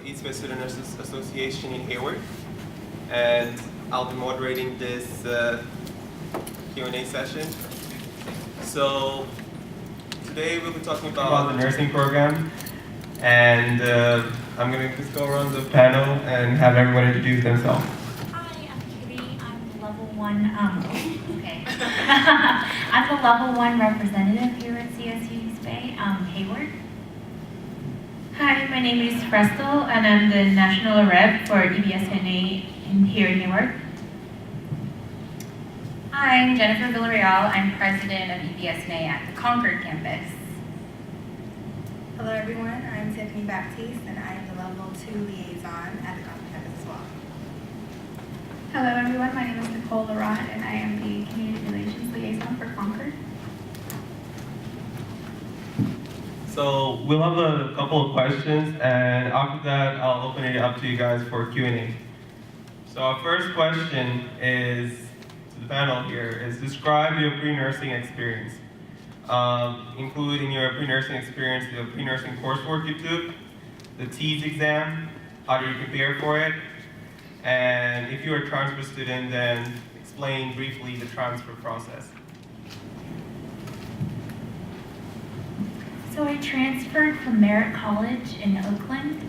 East Bay Student Nurses Association in Hayward, and I'll be moderating this Q&A session. So today we'll be talking about the nursing program, and I'm going to just go around the panel and have everyone introduce themselves. Hi, I'm Kitty. I'm the level 1, okay. I'm the level 1 representative here at CSU East Bay, Hayward. Hi, my name is Frestel, and I'm the national rep for EBSNA here in Hayward. Hi, I'm Jennifer Villarreal. I'm president of EBSNA at the Concord campus. Hello everyone, I'm Tiffany Baptiste and I am the level 2 liaison at the Concord campus as well. Hello everyone, my name is Nicole Laurent and I am the community relations liaison for Concord. So we'll have a couple of questions, and after that, I'll open it up to you guys for Q&A. So our first question is to the panel here: is describe your pre-nursing experience, including your pre-nursing experience, the pre-nursing coursework you took, the TEAS exam, how do you prepare for it, and if you're a transfer student, then explain briefly the transfer process. So I transferred from Merritt College in Oakland,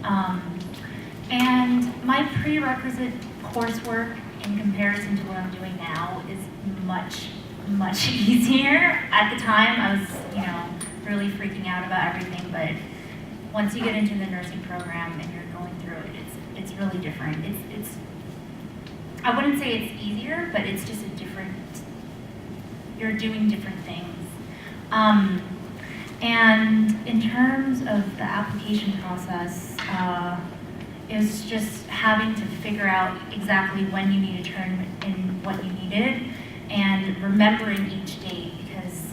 and my prerequisite coursework in comparison to what I'm doing now is much easier. At the time, I was, really freaking out about everything, but once you get into the nursing program and you're going through it, it's really different. It's I wouldn't say it's easier, but it's just a different, you're doing different things. And in terms of the application process, it was just having to figure out exactly when you need to turn in what you needed and remembering each date, because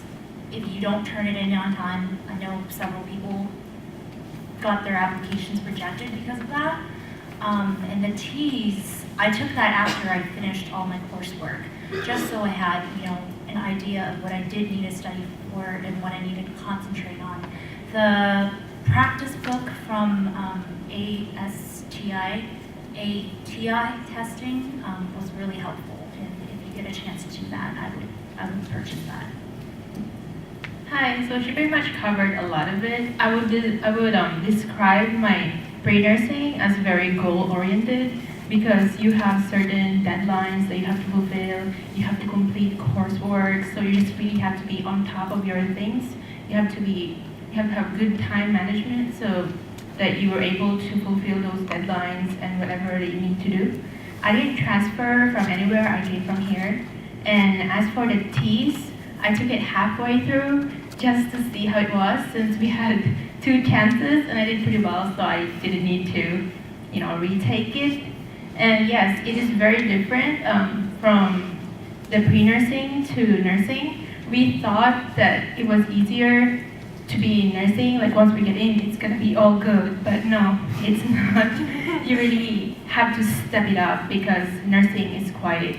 if you don't turn it in on time, I know several people got their applications rejected because of that. And the TEAS, I took that after I finished all my coursework, just so I had, an idea of what I did need to study for and what I needed to concentrate on. The practice book from ATI testing was really helpful, and if you get a chance to do that, I would purchase that. Hi, so she pretty much covered a lot of it. I would describe my pre-nursing as very goal-oriented, because you have certain deadlines that you have to fulfill, you have to complete coursework, so you just really have to be on top of your things. You have to have good time management so that you are able to fulfill those deadlines and whatever that you need to do. I didn't transfer from anywhere, I came from here. And as for the TEAS, I took it halfway through just to see how it was, since we had 2 chances and I did pretty well, so I didn't need to, retake it. And yes, it is very different from the pre-nursing to nursing. We thought that it was easier to be in nursing, like once we get in, it's gonna be all good, but no, it's not. You really have to step it up because nursing is quite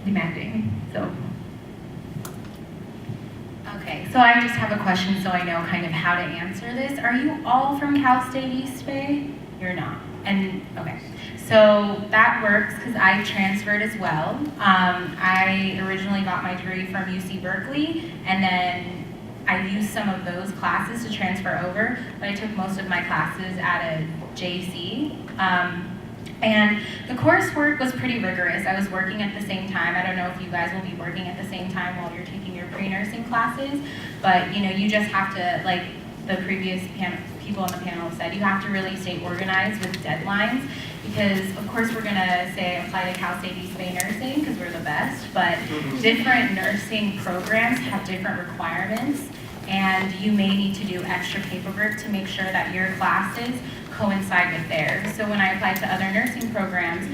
demanding, so. Okay, so I just have a question so I know kind of how to answer this. Are you all from Cal State East Bay? You're not. And okay, so that works because I transferred as well. I originally got my degree from UC Berkeley, and then I used some of those classes to transfer over, but I took most of my classes at a JC. And the coursework was pretty rigorous. I was working at the same time. I don't know if you guys will be working at the same time while you're taking your pre-nursing classes, but you just have to, like the previous people on the panel have said, you have to really stay organized with deadlines, because of course we're gonna say apply to Cal State East Bay Nursing because we're the best, but different nursing programs have different requirements, and you may need to do extra paperwork to make sure that your classes coincide with theirs. So when I applied to other nursing programs,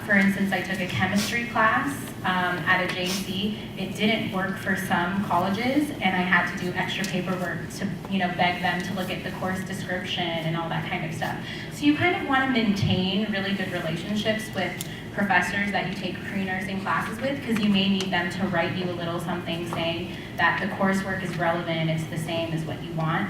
for instance, I took a chemistry class at a JC. It didn't work for some colleges, and I had to do extra paperwork to, beg them to look at the course description and all that kind of stuff. So you kind of want to maintain really good relationships with professors that you take pre-nursing classes with, because you may need them to write you a little something saying that the coursework is relevant, it's the same as what you want.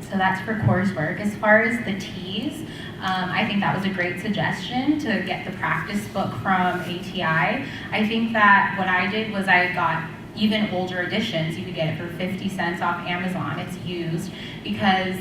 So So that's for coursework. As far as the T's, I think that was a great suggestion to get the practice book from ATI. I think that what I did was I got even older editions. You could get it for 50 cents off Amazon. It's used because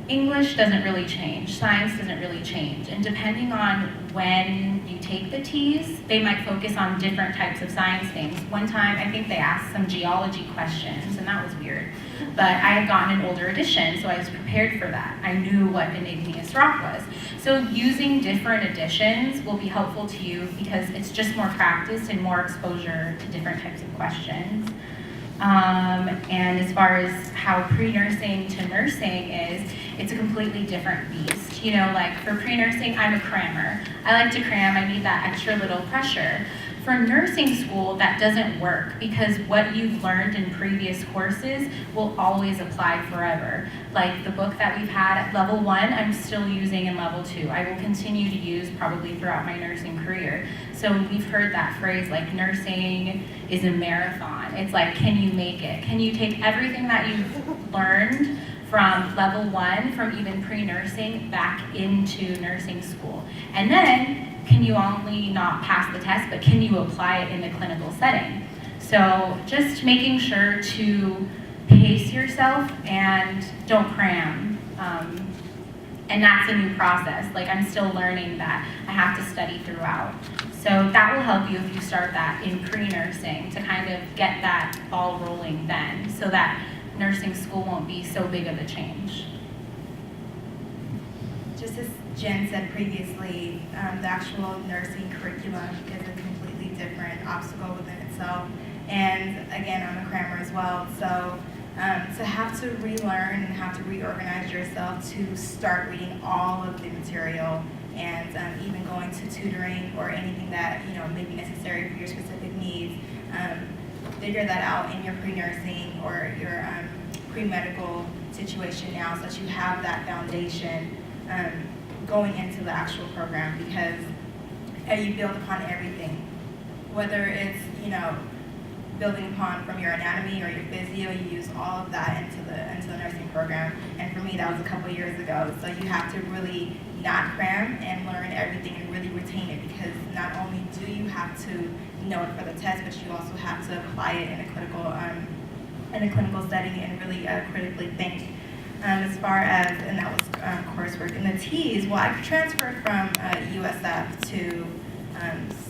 English doesn't really change, science doesn't really change, and depending on when you take the T's, they might focus on different types of science things. One time, I think they asked some geology questions, and that was weird, but I had gotten an older edition, so I was prepared for that. I knew what an igneous rock was. So using different editions will be helpful to you because it's just more practice and more exposure to different types of questions. And as far as how pre-nursing to nursing is, it's a completely different beast. You know, like for pre-nursing, I'm a crammer. I like to cram, I need that extra little pressure. For nursing school, that doesn't work because what you've learned in previous courses will always apply forever. Like the book that we've had at level 1, I'm still using in level 2. I will continue to use probably throughout my nursing career. So we've heard that phrase like nursing is a marathon. It's like, can you make it? Can you take everything that you've learned from level 1, from even pre-nursing, back into nursing school? And then, can you only not pass the test, but can you apply it in the clinical setting? So just making sure to pace yourself and don't cram. And that's a new process. Like I'm still learning that I have to study throughout. So that will help you if you start that in pre-nursing to kind of get that ball rolling then, so that nursing school won't be so big of a change. Just as Jen said previously, the actual nursing curriculum is a completely different obstacle within itself. And again, I'm a crammer as well, so to have to relearn and have to reorganize yourself to start reading all of the material and even going to tutoring or anything that may be necessary for your specific needs, figure that out in your pre-nursing or your pre-medical situation now so that you have that foundation going into the actual program, because you build upon everything, whether it's building upon from your anatomy or your physio. You use all of that into the nursing program, and for me that was a couple years ago. So you have to really not cram and learn everything and really retain it, because not only do you have to know it for the test, but you also have to apply it in a clinical setting and really critically think. As far as, and that was coursework. And the T's, well, I transferred from USF to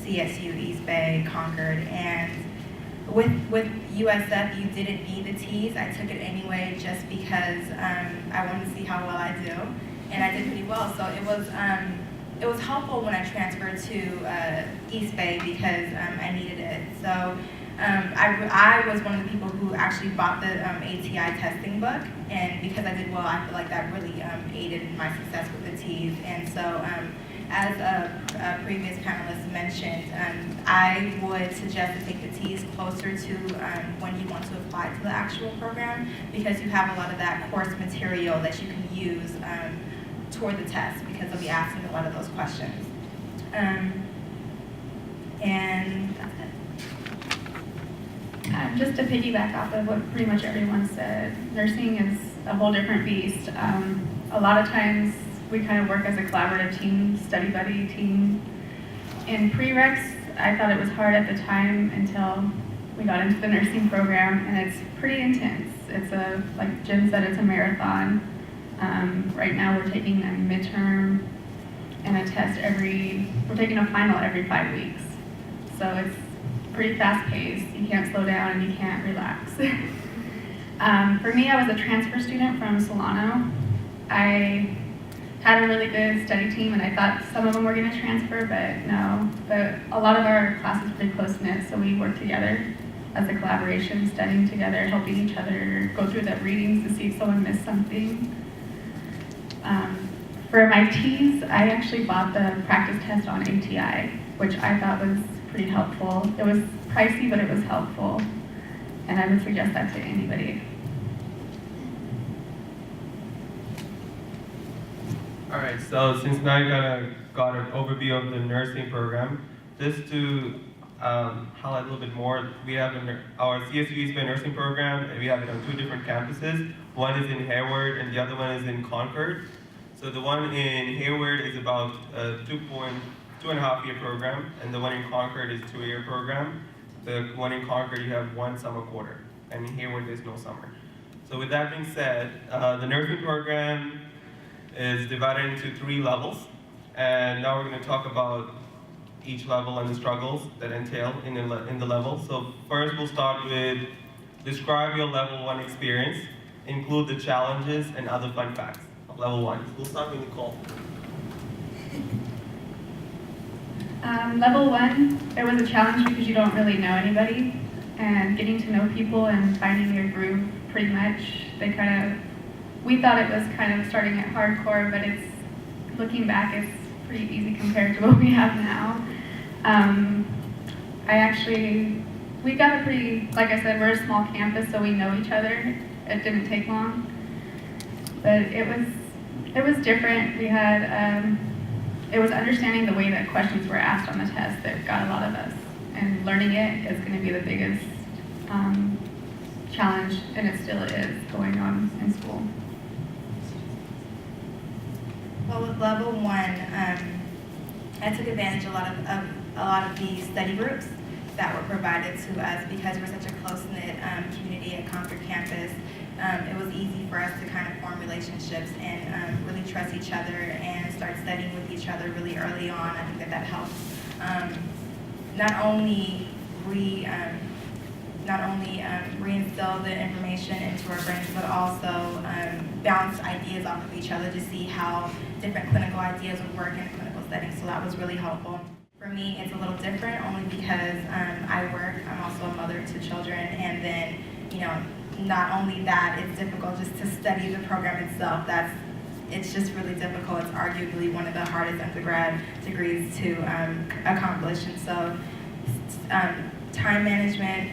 CSU, East Bay, Concord, and with USF, you didn't need the T's. I took it anyway just because I wanted to see how well I do, and I did pretty well. So it was helpful when I transferred to East Bay because I needed it. So I was one of the people who actually bought the ATI testing book, and because I did well, I feel like that really aided my success with the T's. And so as a previous panelist mentioned, I would suggest to take the T's closer to when you want to apply to the actual program, because you have a lot of that course material that you can use toward the test, because they'll be asking a lot of those questions. And that's it. Just to piggyback off of what pretty much everyone said, nursing is a whole different beast. A lot of times we kind of work as a collaborative team, study buddy team. In prereqs, I thought it was hard at the time until we got into the nursing program, and it's pretty intense. It's like Jen said, it's a marathon. Right now we're taking a midterm and a test we're taking a final every 5 weeks. So it's pretty fast paced. You can't slow down and you can't relax. For me, I was a transfer student from Solano. I had a really good study team, and I thought some of them were going to transfer, but no. But a lot of our class is pretty close-knit, so we work together as a collaboration, studying together, helping each other go through the readings to see if someone missed something. For my T's, I actually bought the practice test on ATI, which I thought was pretty helpful. It was pricey, but it was helpful, and I would suggest that to anybody. All right, so since now you got an overview of the nursing program, just to highlight a little bit more. We have our CSU East Bay nursing program, and we have it on 2 different campuses. One is in Hayward, and the other one is in Concord. So the one in Hayward is about a 2.5 year program, and the one in Concord is 2-year program. The one in Concord, you have 1 summer quarter, and in Hayward, there's no summer. So with that being said, the nursing program is divided into 3 levels, and now we're going to talk about each level and the struggles that entail in the level. So first, we'll start with describe your level 1 experience, include the challenges and other fun facts of level 1. We'll start with Nicole. Level 1, it was a challenge because you don't really know anybody, and getting to know people and finding your groove pretty much. We thought it was kind of starting at hardcore, but looking back, it's pretty easy compared to what we have now. We got a pretty, like I said, we're a small campus, so we know each other. It didn't take long, but it was different. We had, it was understanding the way that questions were asked on the test that got a lot of us, and learning it is going to be the biggest challenge, and it still is going on in school. Well, with level 1, I took advantage of a lot of the study groups that were provided to us because we're such a close-knit community at Concord campus. It was easy for us to kind of form relationships and really trust each other and start studying with each other really early on. I think that helps not only reinstill the information into our brains, but also bounce ideas off of each other to see how different clinical ideas would work in a clinical setting. So that was really helpful. For me, it's a little different only because I work. I'm also a mother to children, and then, not only that, it's difficult just to study the program itself. It's just really difficult. It's arguably one of the hardest undergrad degrees to accomplish. And so time management,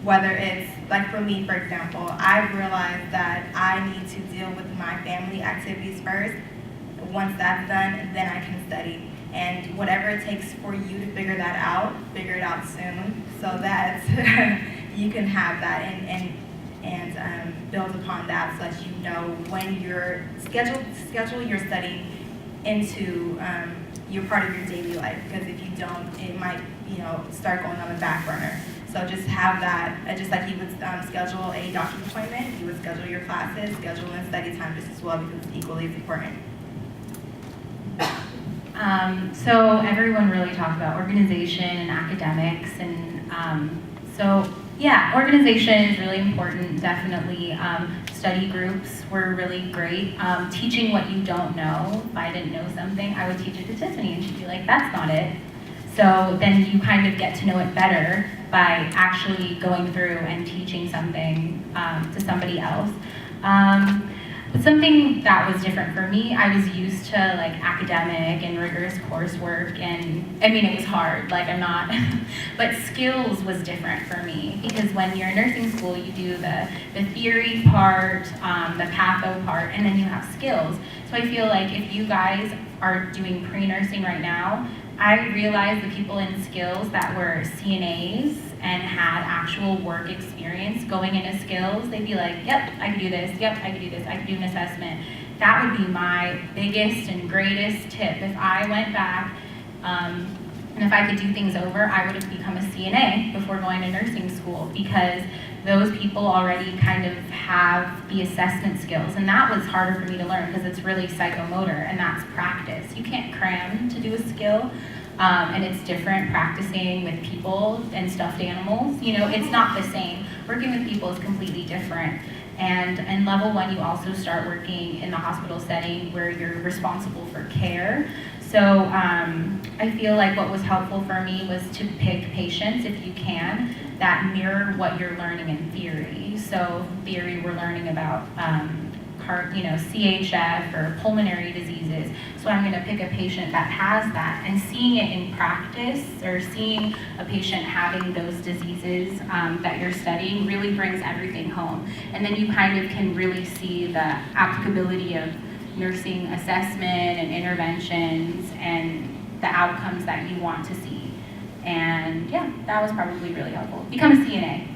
whether it's, like for me, for example, I've realized that I need to deal with my family activities first. Once that's done, then I can study. And whatever it takes for you to figure it out soon so that you can have that and build upon that so that you know when you're schedule your study into your part of your daily life, because if you don't, it might start going on the back burner. So just have that, just like you would schedule a doctor's appointment, you would schedule your classes, schedule in study time just as well, because it's equally as important. So everyone really talked about organization and academics, and organization is really important, definitely. Study groups were really great. Teaching what you don't know. If I didn't know something, I would teach it to Tiffany, and she'd be like, that's not it. So then you kind of get to know it better by actually going through and teaching something to somebody else. But something that was different for me, I was used to like academic and rigorous coursework, and I mean it was hard, but skills was different for me, because when you're in nursing school you do the theory part, the patho part, and then you have skills. So I feel like if you guys are doing pre-nursing right now, I realized the people in skills that were CNAs and had actual work experience going into skills, they'd be like, yep, I could do this, yep, I could do this, I could do an assessment. That would be my biggest and greatest tip. If I went back and if I could do things over, I would have become a CNA before going to nursing school, because those people already kind of have the assessment skills, and that was harder for me to learn because it's really psychomotor, and that's practice. You can't cram to do a skill, and it's different practicing with people and stuffed animals. It's not the same. Working with people is completely different. And in level 1, you also start working in the hospital setting where you're responsible for care. So I feel like what was helpful for me was to pick patients, if you can, that mirror what you're learning in theory. So theory, we're learning about CHF or pulmonary diseases. So I'm going to pick a patient that has that, and seeing it in practice, or seeing a patient having those diseases that you're studying, really brings everything home. And then you kind of can really see the applicability of nursing assessment and interventions and the outcomes that you want to see. And yeah, that was probably really helpful. Become a CNA.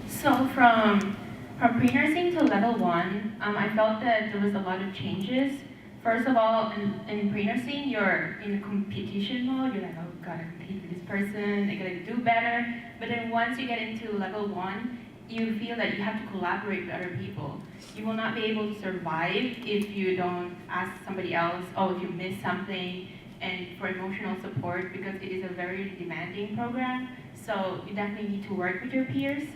So from pre-nursing to level 1, I felt that there was a lot of changes. First of all, in pre-nursing, you're in competition mode. You're like, oh, gotta compete with this person. I gotta do better. But then once you get into level 1, you feel that you have to collaborate with other people. You will not be able to survive if you don't ask somebody else, oh, if you miss something, and for emotional support, because it is a very demanding program. So you definitely need to work with your peers.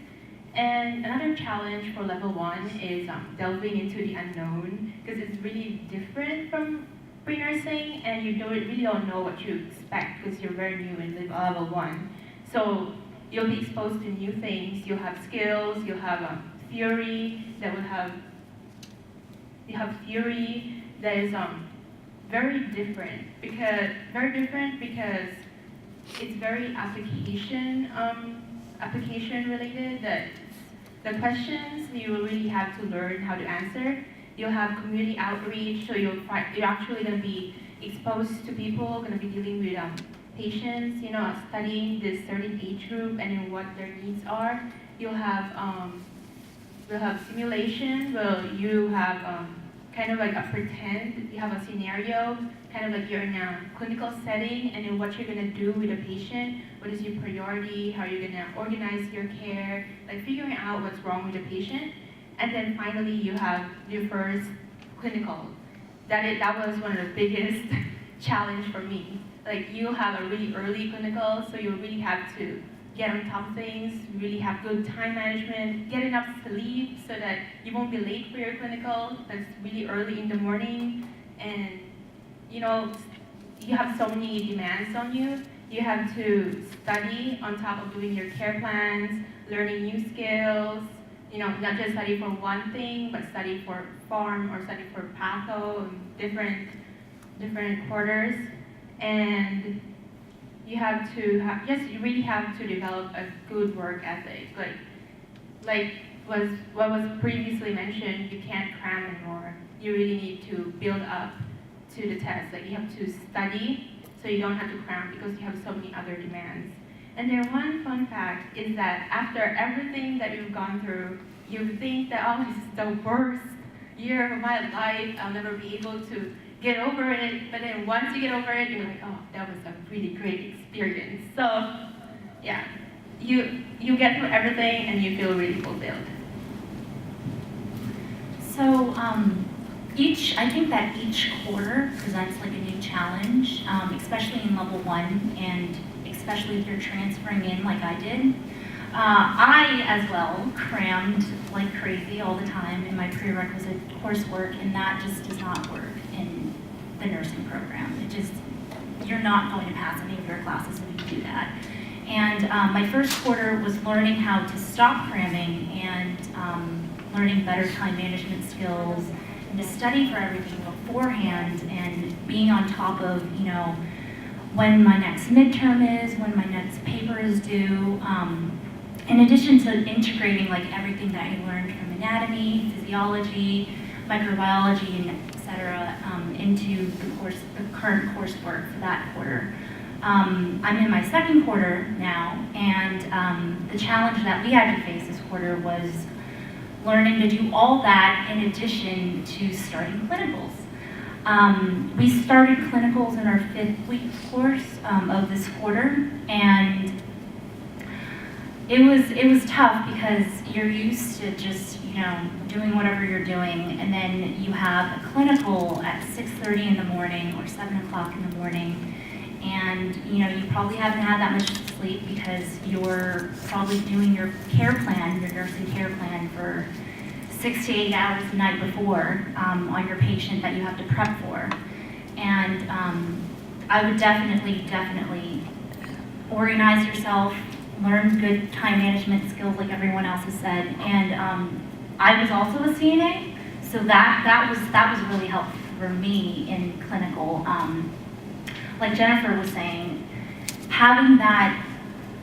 And another challenge for level 1 is delving into the unknown, because it's really different from pre-nursing, and you really don't know what you expect because you're very new in level 1. So you'll be exposed to new things. You'll have skills. You'll have theory that will have. You have theory that is very different because it's very application related. That the questions you will really have to learn how to answer. You'll have community outreach, so you're actually going to be exposed to people, going to be dealing with patients, studying this certain age group and then what their needs are. You'll have simulation where you have kind of like a pretend, you have a scenario, kind of like you're in a clinical setting, and then what you're going to do with a patient, what is your priority, how you're going to organize your care, like figuring out what's wrong with the patient. And then finally you have your first clinical. That was one of the biggest challenge for me. Like you have a really early clinical, so you really have to get on top of things, really have good time management, get enough sleep so that you won't be late for your clinical. That's really early in the morning. And you have so many demands on you. You have to study on top of doing your care plans, learning new skills, not just study for one thing, but study for pharm or study for patho and different quarters. And you really have to develop a good work ethic. Like what was previously mentioned, you can't cram anymore. You really need to build up to the test. Like you have to study so you don't have to cram because you have so many other demands. And then one fun fact is that after everything that you've gone through, you think that, oh, this is the worst year of my life. I'll never be able to get over it. But then once you get over it, you're like, oh, that was a really great experience. So yeah, you get through everything and you feel really fulfilled. So I think that each quarter presents like a new challenge, especially in level 1, and especially if you're transferring in like I did. I, as well, crammed like crazy all the time in my prerequisite coursework, and that just does not work in the nursing program. You're not going to pass any of your classes if you do that. And my first quarter was learning how to stop cramming and learning better time management skills, and to study for everything beforehand, and being on top of, when my next midterm is, when my next paper is due. In addition to integrating like everything that I learned from anatomy, physiology, microbiology, and et cetera, into the current coursework for that quarter. I'm in my second quarter now, and the challenge that we had to face this quarter was learning to do all that in addition to starting clinicals. We started clinicals in our 5th week course of this quarter, and it was tough because you're used to just doing whatever you're doing, and then you have a clinical at 6:30 in the morning or 7 o'clock in the morning, and you probably haven't had that much sleep because you're probably doing your care plan, your nursing care plan for 6 to 8 hours the night before on your patient that you have to prep for. And I would definitely organize yourself, learn good time management skills like everyone else has said. And I was also a CNA, so that was really helpful for me in clinical. Like Jennifer was saying, having that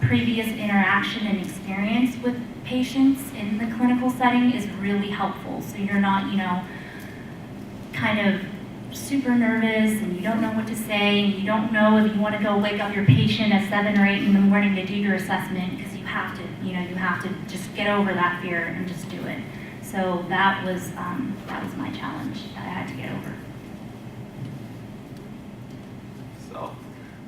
previous interaction and experience with patients in the clinical setting is really helpful. So you're not, kind of super nervous and you don't know what to say and you don't know if you want to go wake up your patient at 7 or 8 in the morning to do your assessment because you have to, you have to just get over that fear and just do it. So that was my challenge that I had to get over. So,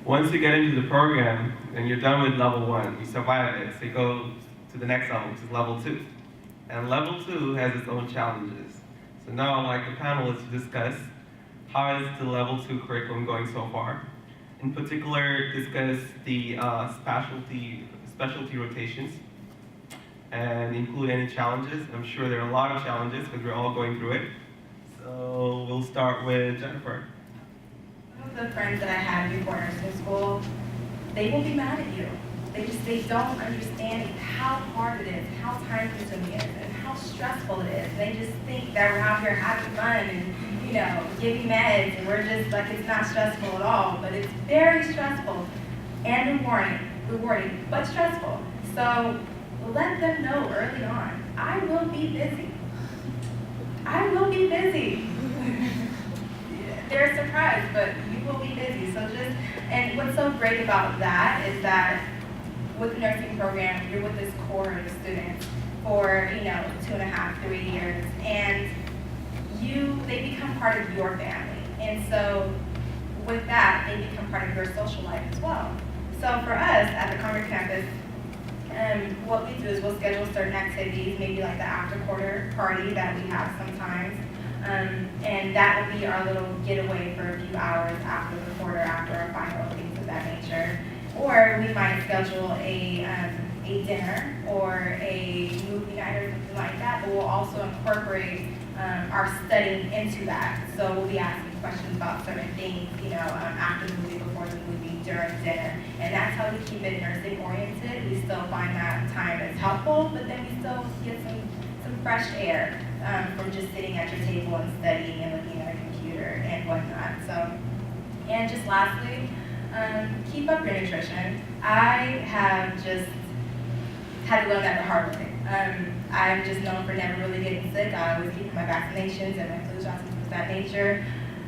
once you get into the program and you're done with level 1, you survive it, so you go to the next level, which is level 2. And level 2 has its own challenges. So now I'd like the panelists to discuss how is the level 2 curriculum going so far. In particular, discuss the specialty rotations and include any challenges. I'm sure there are a lot of challenges because we're all going through it. So we'll start with Jennifer. Some of the friends that I had before nursing school, they will be mad at you. They don't understand how hard it is, how time consuming it is, and how stressful it is. They just think that we're out here having fun and, giving meds, and we're just like, it's not stressful at all, but it's very stressful and rewarding, but stressful. So let them know early on, I will be busy. I will be busy. They're surprised, but you will be busy. And what's so great about that is that with the nursing program, you're with this core of students for, 2.5, 3 years, and they become part of your family. And so with that, they become part of your social life as well. So for us at the Concord campus, what we do is we'll schedule certain activities, maybe like the after quarter party that we have sometimes. And that will be our little getaway for a few hours after the quarter, after our final, things of that nature. Or we might schedule a dinner or a movie night or something like that, but we'll also incorporate our studying into that. So we'll be asking questions about certain things, after the movie, before the movie, during dinner. And that's how we keep it nursing oriented. We still find that time is helpful, but then we still get some fresh air from just sitting at your table and studying and looking at a computer and whatnot. So, and just lastly, keep up your nutrition. I have just had to learn that the hard way. I'm just known for never really getting sick. I always keep my vaccinations and my flu shots and things of that nature.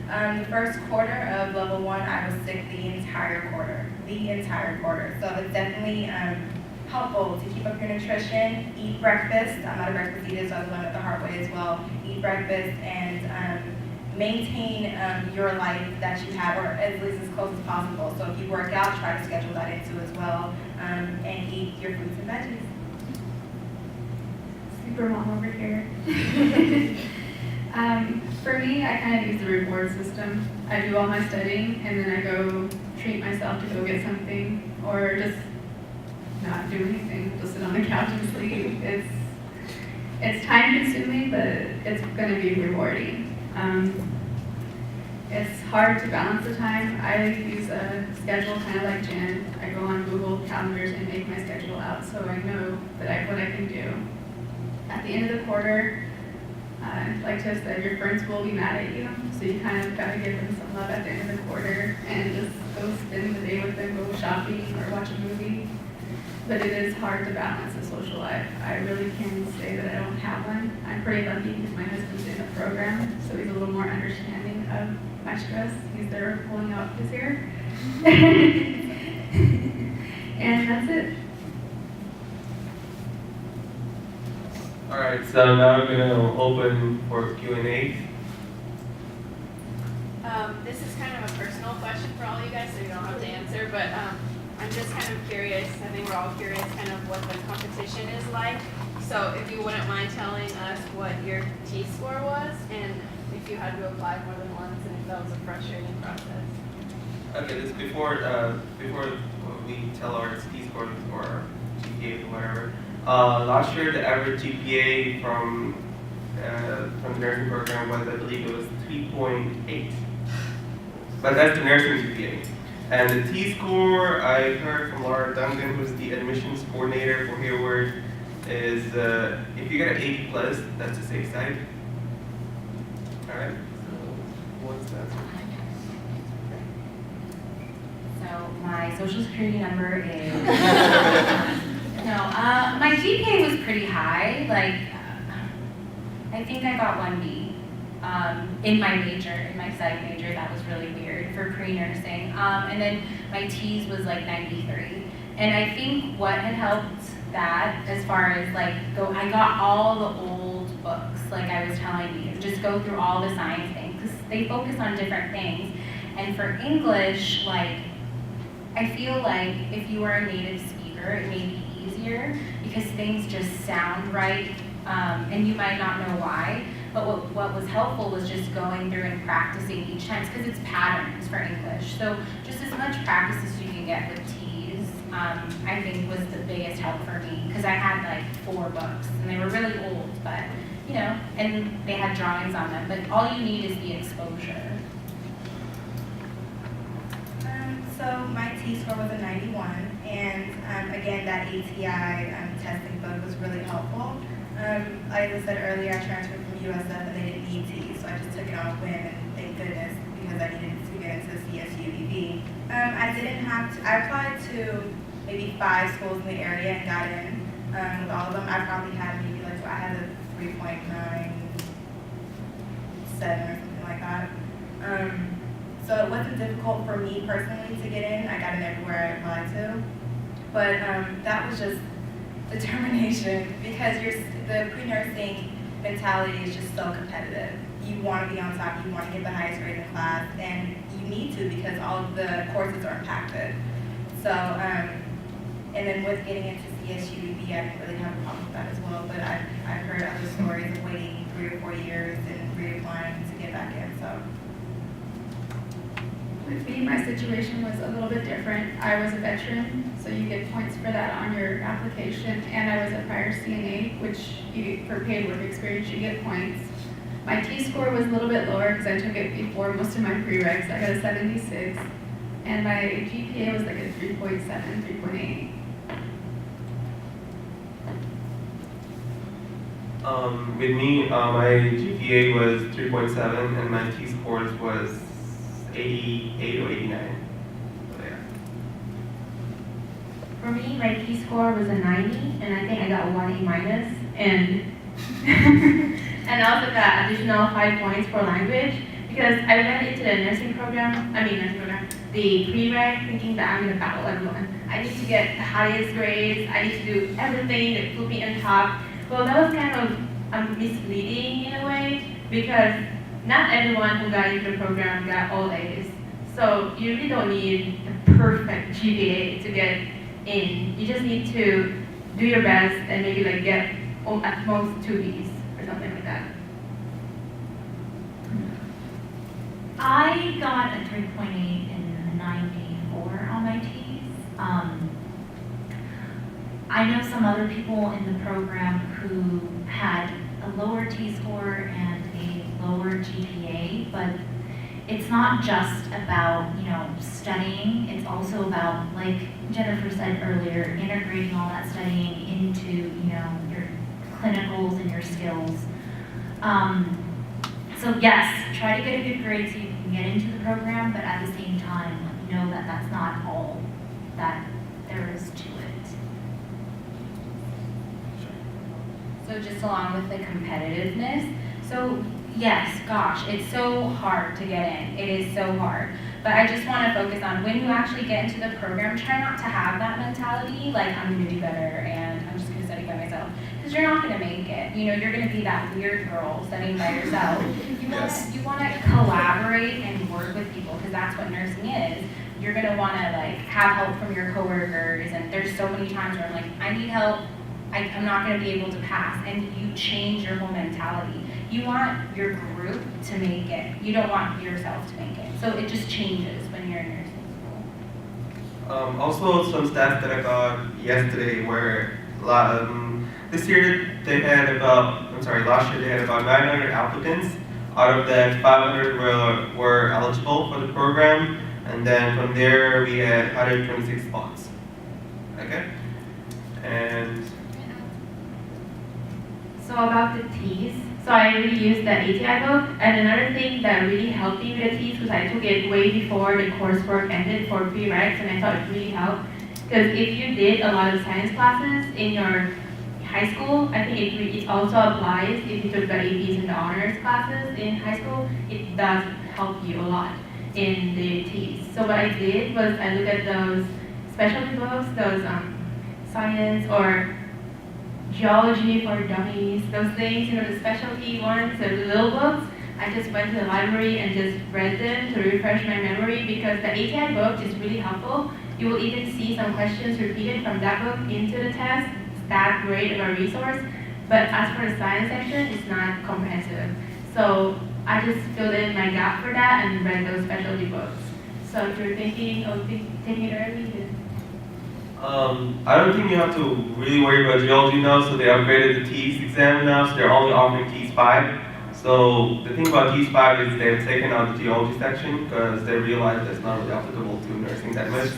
The first quarter of level 1, I was sick the entire quarter. So it's definitely helpful to keep up your nutrition, eat breakfast. I'm not a breakfast eater, so I learned it the hard way as well. Eat breakfast and maintain your life that you have, or at least as close as possible. So if you work out, try to schedule that into as well, and eat your fruits and veggies. Super mom over here. For me, I kind of use the reward system. I do all my studying, and then I go treat myself to go get something, or just not do anything, just sit on the couch and sleep. It's time consuming, but it's going to be rewarding. It's hard to balance the time. I use a schedule kind of like Jen. I go on Google Calendars and make my schedule out so I know that what I can do. At the end of the quarter, like Tiff said, your friends will be mad at you, so you kind of got to give them some love at the end of the quarter and just go spend the day with them, go shopping or watch a movie. But it is hard to balance a social life. I really can say that I don't have one. I'm pretty lucky because my husband's in the program, so he's a little more understanding of my stress. He's there pulling out his hair. And that's it. All right, so now we're going to open for Q&A. This is kind of a personal question for all you guys, so you don't have to answer, but I'm just kind of curious, I think we're all curious kind of what the competition is like. So if you wouldn't mind telling us what your T-score was, and if you had to apply more than once, and if that was a frustrating process. Okay, this before we tell our T-scores or GPA or whatever. Last year, the average GPA from the nursing program was, I believe it was 3.8. But that's the nursing GPA. And the T-score, I heard from Laura Duncan, who's the admissions coordinator for Hayward, is if you get an 80 plus, that's the safe side. All right. So what's that? So my social security number is my GPA was pretty high. Like I think I got 1B. in my major, in my psych major. That was really weird for pre-nursing. And then my T's was like 93. And I think what had helped that as far as like I got all the old books, like I was telling you, just go through all the science things, because they focus on different things. And for English, like, I feel like if you are a native speaker, it may be easier because things just sound right, and you might not know why. But what was helpful was just going through and practicing each time, because it's patterns for English. So just as much practice as you can get with T's, I think was the biggest help for me, because I had like 4 books, and they were really old, but you know, and they had drawings on them. But all you need is the exposure. So my T-score was a 91, and again, that ATI testing book was really helpful. Like I said earlier, I transferred from USF and they didn't need T, so I just took it on a whim, and thank goodness, because I needed to get into CSUBB. I applied to maybe 5 schools in the area and got in with all of them. I probably had maybe I had a 3.97 or something like that. So it wasn't difficult for me personally to get in. I got in everywhere I applied to. But that was just determination, because the pre-nursing mentality is just so competitive. You want to be on top, you want to get the highest grade in the class, and you need to, because all of the courses are impacted. So, and then with getting into CSUBB, I didn't really have a problem with that as well, but I've heard other stories of waiting 3 or 4 years and reapplying to get back in, so. With me, my situation was a little bit different. I was a veteran, so you get points for that on your application, and I was a prior CNA, which for paid work experience, you get points. My T-score was a little bit lower because I took it before most of my prereqs. I got a 76, and my GPA was like a 3.7, 3.8. With me, my GPA was 3.7 and my T-scores was 88 or 89. So yeah. For me, my T-score was a 90, and I think I got 1 A minus, and and I also got additional 5 points for language, because I went into the nursing program, the pre-reg, thinking that I'm gonna battle everyone. I need to get the highest grades, I need to do everything that put me on top. Well, that was kind of misleading in a way, because not everyone who got into the program got all A's. So you really don't need the perfect GPA to get in. You just need to do your best and maybe get at most 2 B's or something like that. I got a 3.8 and a 94 on my T's. I know some other people in the program who had a lower T-score and a lower GPA, but it's not just about, studying. It's also about, like Jennifer said earlier, integrating all that studying into, your clinicals and your skills. So yes, try to get a good grade so you can get into the program, but at the same time, know that that's not all that there is to it. So just along with the competitiveness, so yes, gosh, it's so hard to get in. It is so hard. But I just want to focus on when you actually get into the program, try not to have that mentality, like I'm going to do better and I'm just going to study by myself. Because you're not going to make it. You're going to be that weird girl studying by yourself. You want to collaborate and work with people, because that's what nursing is. You're going to want to have help from your coworkers, and there's so many times where I'm like, I need help. I'm not going to be able to pass, and you change your whole mentality. You want your group to make it. You don't want yourself to make it. So it just changes when you're in nursing school. Also, some stats that I got yesterday were last year they had about 900 applicants. Out of that, 500 were eligible for the program, and then from there we had 126 spots. Okay, and So about the T's, so I really used the ATI book, and another thing that really helped me with the T's was I took it way before the coursework ended for prereqs, and I thought it really helped. Because if you did a lot of science classes in your high school. I think it also applies if you took the APs and the honors classes in high school. It does help you a lot in the TEAS. So what I did was I looked at those specialty books, those science or geology for dummies, those things, the specialty ones, the little books. I just went to the library and just read them to refresh my memory because the ATI book is really helpful. You will even see some questions repeated from that book into the test. It's that great of a resource. But as for the science section, it's not comprehensive. So I just filled in my gap for that and read those specialty books. So if you're thinking of taking it early, then I don't think you have to really worry about geology now, so they upgraded the TEAS exam now, so they're only offering TEAS 5. So the thing about TEAS 5 is they've taken out the geology section because they realized that's not really applicable to nursing that much.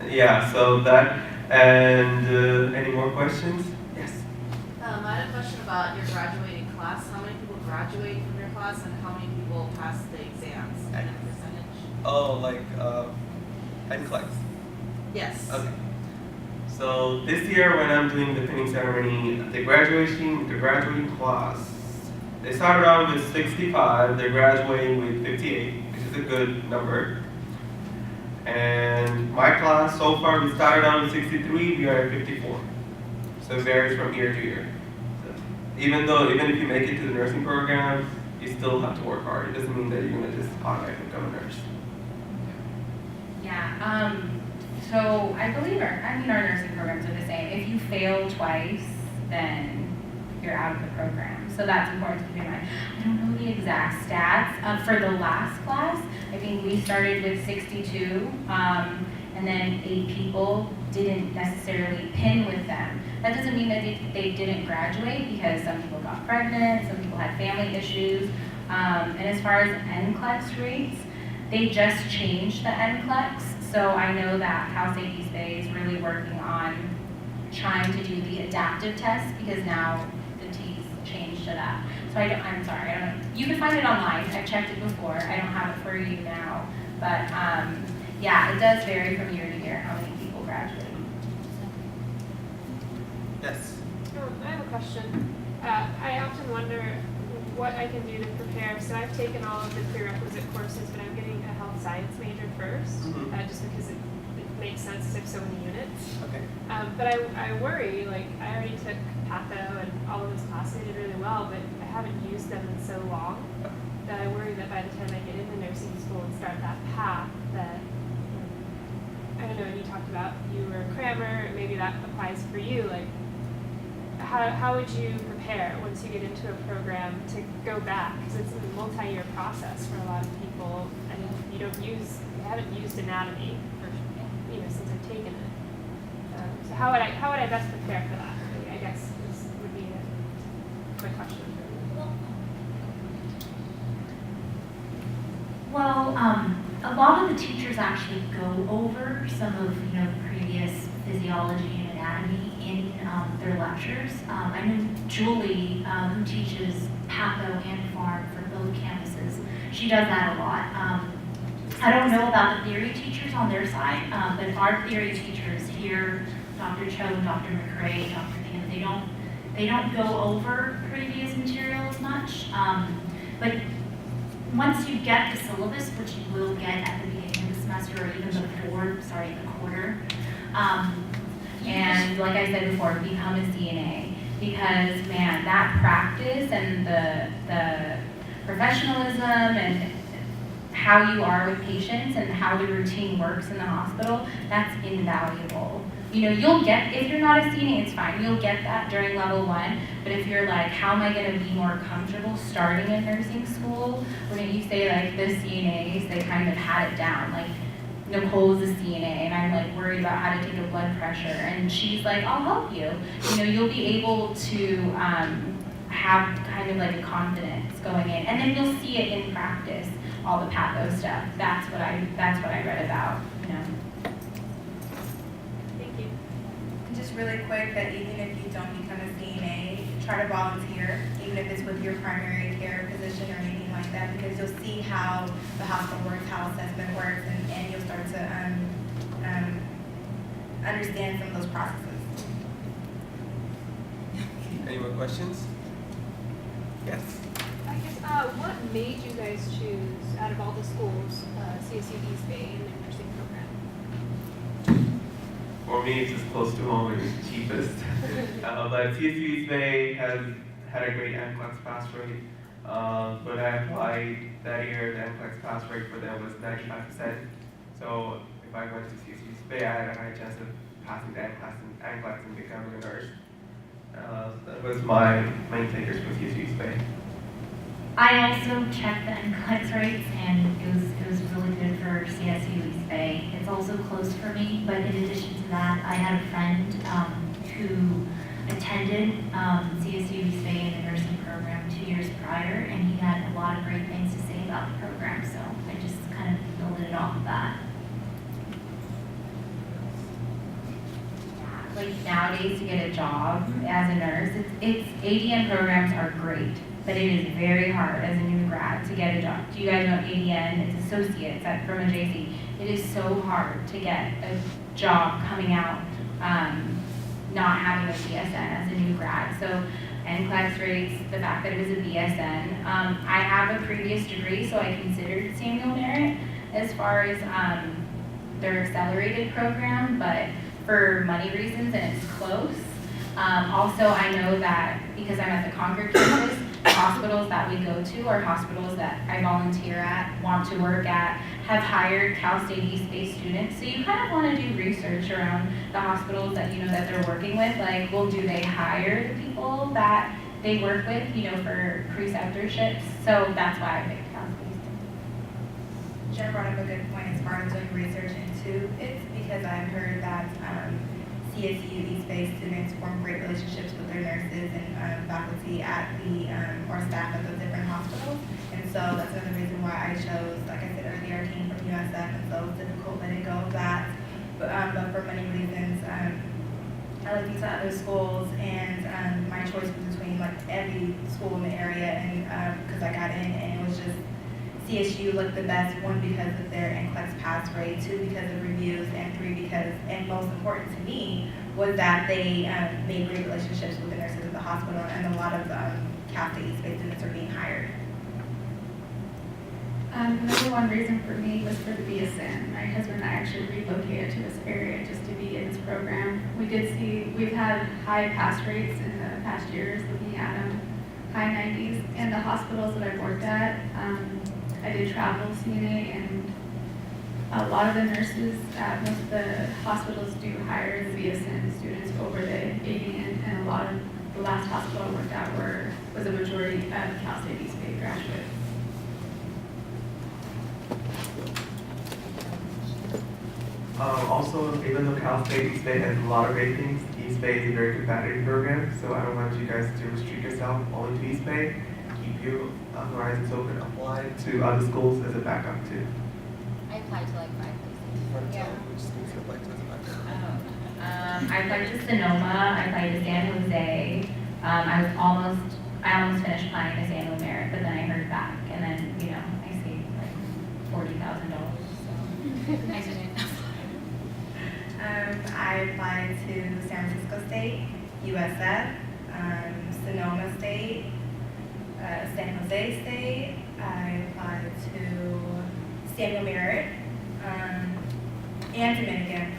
Yeah, so that, and any more questions? Yes. I had a question about your graduating class. How many people graduate from your class and how many people pass the exams in a percentage? Oh, like NCLEX. Yes. Okay. So this year when I'm doing the pinning ceremony, the graduating class, they started out with 65, they're graduating with 58, which is a good number. And my class, so far, we started out with 63, we are at 54. So it varies from year to year. So even if you make it to the nursing program, you still have to work hard. It doesn't mean that you're gonna just automatically become a nurse. Yeah, so I believe our nursing programs are the same. If you fail twice, then you're out of the program. So that's important to keep in mind. I don't know the exact stats. For the last class, I think we started with 62, and then 8 people didn't necessarily pin with them. That doesn't mean that they didn't graduate because some people got pregnant, some people had family issues. And as far as NCLEX rates, they just changed the NCLEX. So I know that Cal State East Bay is really working on trying to do the adaptive test because now the T's changed to that. So I'm sorry, I don't know. You can find it online. I've checked it before. I don't have it for you now. But yeah, it does vary from year to year how many people graduate. Yes. I have a question. I often wonder what I can do to prepare. So I've taken all of the prerequisite courses, but I'm getting a health science major first, just because it makes sense to have so many units. Okay. But I worry, like I already took patho and all of those classes, I did really well, but I haven't used them in so long that I worry that by the time I get into nursing school and start that path, that I don't know. And you talked about you were a crammer, maybe that applies for you. Like, how would you prepare once you get into a program to go back? Because it's a multi-year process for a lot of people, and you haven't used anatomy for since I've taken it. So how would I best prepare for that? I guess this would be my question. Well, a lot of the teachers actually go over some of the previous physiology and anatomy in their lectures. I know Julie, who teaches patho and pharm for both campuses, she does that a lot. I don't know about the theory teachers on their side, but our theory teachers here, Dr. Cho, Dr. McRae, Dr. Kim, they don't go over previous material as much. But once you get the syllabus, which you will get at the beginning of the semester or even the quarter, and like I said before, become a CNA, because man, that practice and the professionalism and how you are with patients and how the routine works in the hospital, that's invaluable. You'll get, if you're not a CNA, it's fine. You'll get that during level 1. But if you're like, how am I going to be more comfortable starting in nursing school? When you say like the CNAs, they kind of had it down. Like Nicole's a CNA, and I'm like worried about how to take a blood pressure, and she's like, I'll help you. You'll be able to have kind of like a confidence going in, and then you'll see it in practice. All the patho stuff. That's what I read about. Thank you. Just really quick, that even if you don't become a CNA, try to volunteer, even if it's with your primary care physician or anything like that, because you'll see how the hospital works, how assessment works, and you'll start to understand some of those processes. Any more questions? Yes. I guess, what made you guys choose, out of all the schools, CSU East Bay in their nursing program? For me, it's just close to home and it's cheapest. But CSU East Bay has had a great NCLEX pass rate. When I applied that year, the NCLEX pass rate for them was 95%. So if I went to CSU East Bay, I had a high chance of passing the NCLEX and becoming a nurse. That was my main takers for CSU East Bay. I also checked the NCLEX rates, and it was really good for CSU East Bay. It's also close for me, but in addition to that, I had a friend who attended CSU East Bay in the nursing program 2 years prior, and he had a lot of great things to say about the program, so I just kind of built it off of that. Like nowadays to get a job as a nurse, it's ADN programs are great, but it is very hard as a new grad to get a job. Do you guys know ADN? It's associates from a JC. It is so hard to get a job coming out not having a BSN as a new grad. So NCLEX rates, the fact that it was a BSN. I have a previous degree, so I considered Samuel Merritt as far as their accelerated program, but for money reasons and it's close. Also, I know that because I'm at the Concord campus, hospitals that we go to are hospitals that I volunteer at, want to work at, have hired Cal State East Bay students. So you kind of want to do research around the hospitals that you know that they're working with. Like, well, do they hire the people that they work with, you know, for preceptorships? So that's why I picked Cal State East Bay. Jen brought up a good point as far as doing research into it, because I've heard that CSU East Bay students form great relationships with their nurses and faculty at the, or staff at the different hospitals. And so that's another reason why I chose, like I said earlier, I came from USF, and so it was difficult letting go of that. But for many reasons, I looked into other schools, and my choice was between like every school in the area, and because I got in, and it was just CSU looked the best, one, because of their NCLEX pass rate, two, because of reviews, and three, because, and most important to me, was that they made great relationships with the nurses at the hospital, and a lot of Cal State East Bay students are being hired. The number one reason for me was for the BSN. My husband and I actually relocated to this area just to be in this program. We've had high pass rates in the past years, looking at high 90s. And the hospitals that I've worked at, I did travel CNA, and a lot of the nurses at most of the hospitals do hire the BSN students over the ADN, and a lot of the last hospital I worked at was a majority of Cal State East Bay graduates. Also, even though Cal State East Bay has a lot of ratings, East Bay is a very competitive program, so I don't want you guys to restrict yourself only to East Bay. Keep your horizons open, apply to other schools as a backup too. I applied to like 5 places. Yeah. Which schools you apply to as a backup? I applied to Sonoma, I applied to San Jose. I almost finished applying to Samuel Merritt, but then I heard back, and then, you know, I saved like $40,000, so I didn't. I applied to San Francisco State, USF, Sonoma State, San Jose State. I applied to Samuel Merritt, and Dominican.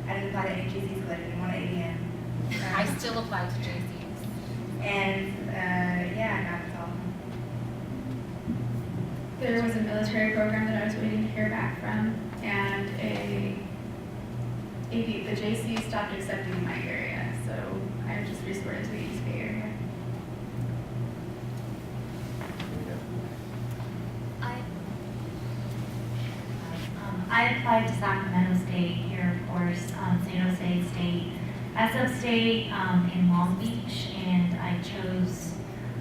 I didn't apply to any GCs because I didn't want to ADN. I still applied to JCs. And yeah, I got it all. There was a military program that I was waiting to hear back from, and the JC stopped accepting in my area, so I just resorted to the East Bay area. I applied to Sacramento State, here of course, San Jose State, SF State in Long Beach, and I chose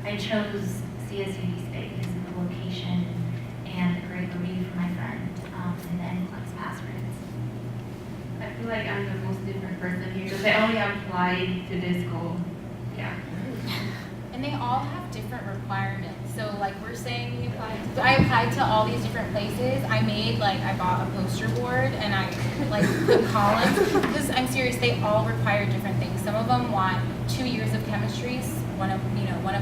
CSU East Bay because of the location and a great review from my friend and the NCLEX pass rates. I feel like I'm the most different person here because I only applied to this school. Yeah. And they all have different requirements So like we're saying we applied to, I applied to all these different places. I bought a poster board and I like put columns, because I'm serious, they all require different things. Some of them want 2 years of chemistry, one of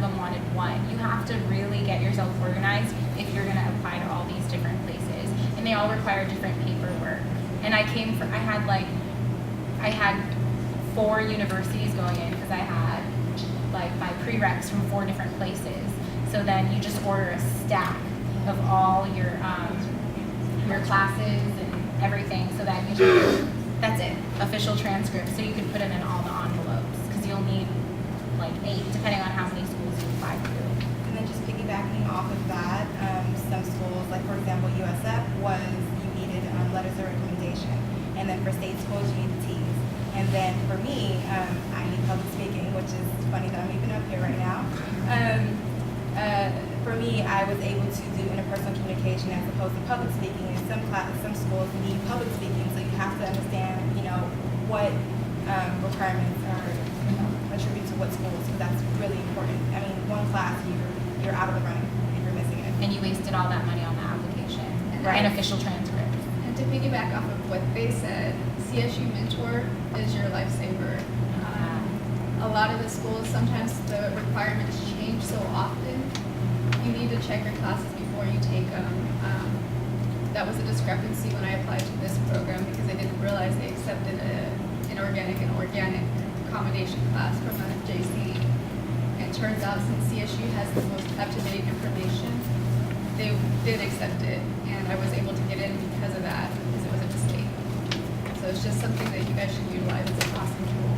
them wanted 1. You have to really get yourself organized if you're gonna apply to all these different places. And they all require different paperwork. And I had 4 universities going in because I had like my prereqs from 4 different places. So then you just order a stack of all your classes and everything, so that that's it, official transcripts. So you can put it in all the envelopes, because you'll need like 8, depending on how many schools you apply to. And then just piggybacking off of that, some schools, like for example, USF was you needed letters of recommendation, and then for state schools you needed T's. And then for me, I need public speaking, which is funny that I'm even up here right now. For me, I was able to do interpersonal communication as opposed to public speaking. And some schools need public speaking, so you have to understand, what requirements are, attributed to what schools. So that's really important. I mean, one class, you're out of the running if you're missing it. And you wasted all that money on the application and official transcripts. And to piggyback off of what they said, CSU Mentor is your lifesaver. A lot of the schools, sometimes the requirements change so often. You need to check your classes before you take them. That was a discrepancy when I applied to this program, because I didn't realize they accepted an organic accommodation class from a JC. And it turns out, since CSU has the most up-to-date information, they did accept it, and I was able to get in because of that, because it was a mistake. So it's just something that you guys should utilize as a awesome tool.